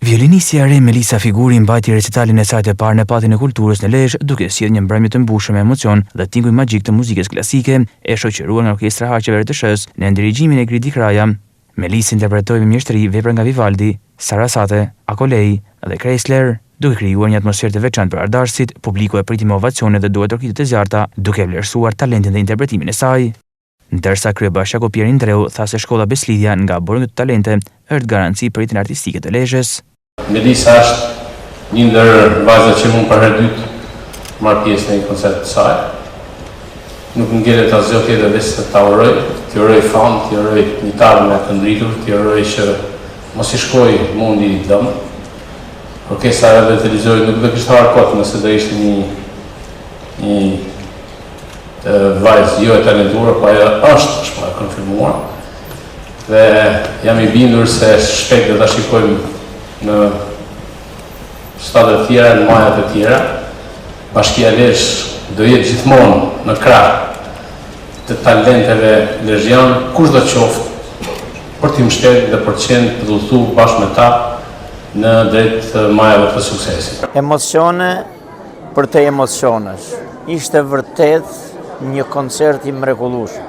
Violinisja e re Melisa Figuri mbajti recitalin e saj të parë në Patin e Kulturës në Lezhë, duke sjellë një mbrëmje të mbushur me emocion dhe tinguj magjik të muzikës klasike, e shoqëruar nga Orkestra Haqeve të Shës në dirigjimin e Gridi Kraja. Melisa interpretoi me mjeshtri vepra nga Vivaldi, Sarasate, Akolei dhe Kreisler, duke krijuar një atmosferë të veçantë për ardhësit. Publiku e priti me ovacione dhe duhet orkitë të zjarta, duke vlerësuar talentin dhe interpretimin e saj. Ndërsa kryebashkiaku Pierre Indreu tha se shkolla Beslidhja nga burgët të talente është garanci për jetën artistike të Lezhës. Melisa është një ndër vajzat që mund për herë dytë marr pjesë në një koncert të saj. Nuk ngjelet asgjë tjetër veç se ta uroj, t'i uroj famë, t'i uroj një tarë me të ndritur, t'i uroj që mos i shkojë mundi i dëm. Orkestra e televizorit nuk do kishte harë kot nëse do ishte një vajzë jo e talentuar, po ajo është e konfirmuar. Dhe jam i bindur se shpejt do ta shikojmë në shtatet e tjera, në majat e tjera. Bashkia Lezhë do jetë gjithmonë në krah të talenteve lezhjanë, kush do qoftë, për t'i mbështetur dhe për të qenë të udhëtuar bashkë me ta në drejt majave të suksesit. Emocione për të emocionesh. Ishte vërtet një koncert i mrekullueshëm.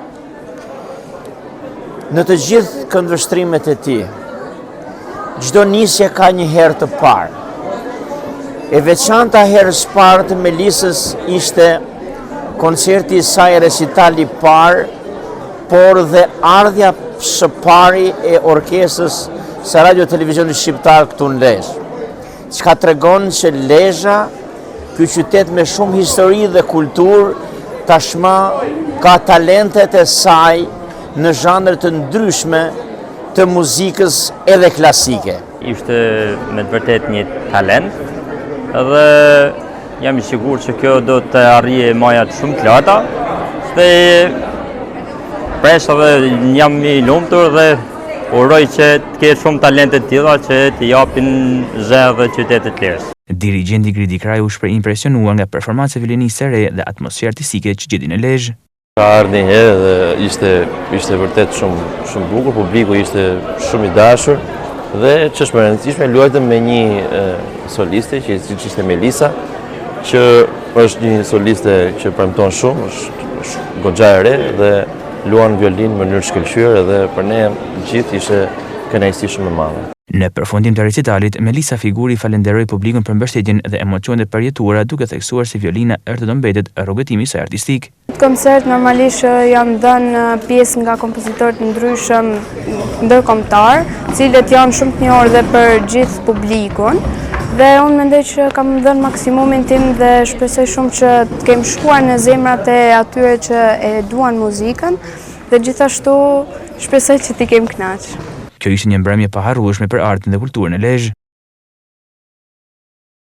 Në të gjithë këndvështrimet e tij, çdo nisje ka një herë të parë. E veçanta herës parë të Melisës ishte koncerti i saj recitali i parë, por dhe ardhja së pari e orkestrës së Radio Televizionit Shqiptar këtu në Lezhë. Çka tregon që Lezhë, ky qytet me shumë histori dhe kulturë, tashmë ka talentet e saj në zhanre të ndryshme të muzikës edhe klasike. Ishte me të vërtet një talent dhe jam i sigurt që kjo do të arrijë majat shumë të larta. Dhe presh edhe jam i lumtur dhe uroj që të ketë shumë talente të tilla që të japin zë dhe qytetit të Lezhës. Dirigjenti Gridi Kraj u shpreh impresionuar nga performanca e violinisë së re dhe atmosfera artistike që gjeti në Lezhë. Ka ardhur një herë dhe ishte vërtet shumë bukur, publiku ishte shumë i dashur dhe ç'është më e rëndësishme luajtëm me një soliste që ishte Melisa, që është një soliste që premton shumë, është goxha e re dhe luan violin në mënyrë shkëlqyer dhe për ne gjithë ishte kënaqësi shumë e madhe. Në përfundim të recitalit, Melisa Figuri falenderoi publikun për mbështetjen dhe emocionet e përjetuara, duke theksuar se violina është do mbetet rrugëtimi i saj artistik. Në koncert normalisht janë dhënë pjesë nga kompozitorë të ndryshëm ndërkombëtar, cilët janë shumë të njohur dhe për gjithë publikun. Dhe unë mendoj që kam dhënë maksimumin tim dhe shpresoj shumë që të kem shkuar në zemrat e atyre që e duan muzikën dhe gjithashtu shpresoj që t'i kem kënaqur. Kjo ishte një mbrëmje pa harrueshme për artin dhe kulturën e Lezhë.